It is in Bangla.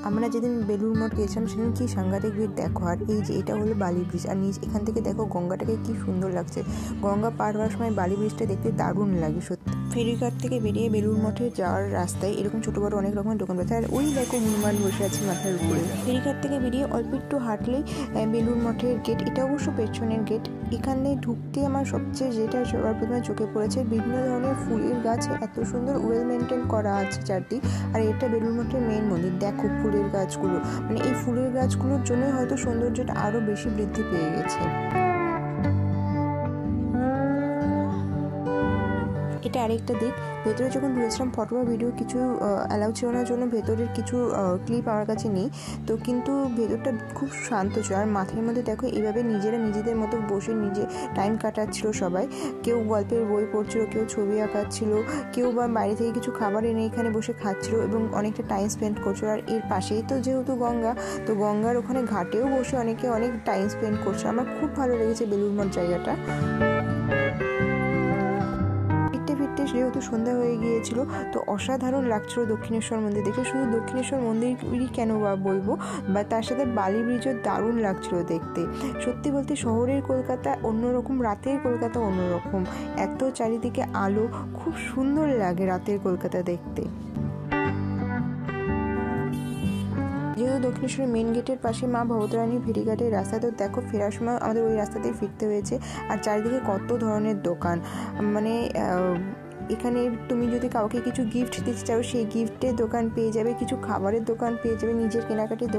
আমরা যেদিন বেলুড় মঠ গিয়েছিলাম সেদিন কি সাংঘাতিক ভিড় দেখো। আর এই যে এটা হলো বালি ব্রিজ, আর নিচ এখান থেকে দেখো গঙ্গাটাকে কি সুন্দর লাগছে। গঙ্গা পার হওয়ার সময় বালি ব্রিজটা দেখতে দারুণ লাগে সত্যি। ফেরিঘাট থেকে বেরিয়ে বেলুড় মঠে যাওয়ার রাস্তায় এরকম ছোটো বড়ো অনেক রকমের দোকান রয়েছে। আর ওই দেখো হনুমান বসে আছে মাথার উপরে। ফেরিঘাট থেকে বেরিয়ে অল্প একটু হাঁটলেই বেলুড় মঠের গেট, এটা অবশ্য পেছনের গেট। এখানে ঢুকতে আমার সবচেয়ে যেটা সবার প্রথমে চোখে পড়েছে, বিভিন্ন ধরনের ফুলের গাছ এত সুন্দর ওয়েল মেনটেন করা আছে চারদিক। আর এটা বেলুড় মঠের মেইন মন্দির। দেখো ফুলের গাছগুলো, মানে এই ফুলের গাছগুলোর জন্যই হয়তো সৌন্দর্যটা আরও বেশি বৃদ্ধি পেয়ে গেছে। এটা আরেকটা দিক। ভেতরে যখন ঢুকেছিলাম ফটো বা ভিডিও কিছু অ্যালাউ ছিল না, জন্য ভেতরের কিছু ক্লিপ আমার কাছে নেই। তো কিন্তু ভেতরটা খুব শান্ত ছিল। আর মাঠের মধ্যে দেখো এইভাবে নিজেরা নিজেদের মতো বসে নিজে টাইম কাটাচ্ছিল সবাই। কেউ গল্পের বই পড়ছিল, কেউ ছবি আঁকাচ্ছিল, কেউ বা বাইরে থেকে কিছু খাবার এনে এখানে বসে খাচ্ছিল এবং অনেকটা টাইম স্পেন্ড করছিল। আর এর পাশেই তো যেহেতু গঙ্গা, তো গঙ্গার ওখানে ঘাটেও বসে অনেকে অনেক টাইম স্পেন্ড করছে। আমার খুব ভালো লেগেছে বেলুড় মঠ জায়গাটা। ফিরতে যেহেতু সন্ধ্যা হয়ে গিয়েছিল, তো অসাধারণ লাগছিল দক্ষিণেশ্বর মন্দির দেখে। শুধু দক্ষিণেশ্বর মন্দিরই কেন বা বলবো, বা তার সাথে বালি ব্রিজও দারুণ লাগছিল দেখতে। সত্যি বলতে শহরের কলকাতা অন্যরকম, রাতের কলকাতা অন্যরকম। এত চারিদিকে আলো, খুব সুন্দর লাগে রাতের কলকাতা দেখতে। যেহেতু দক্ষিণেশ্বরের মেন গেটের পাশে মা ভবতারিণীর ফেরিঘাটের রাস্তা, তো দেখো ফেরার সময় আমাদের ওই রাস্তাতেই ফিরতে হয়েছে। আর চারিদিকে কত ধরনের দোকান, মানে এখানে তুমি যদি কাউকে কিছু গিফট দিতে চাও সেই গিফটের দোকান পেয়ে যাবে, কিছু খাবারের দোকান পেয়ে যাবে, নিজের কেনাকাটির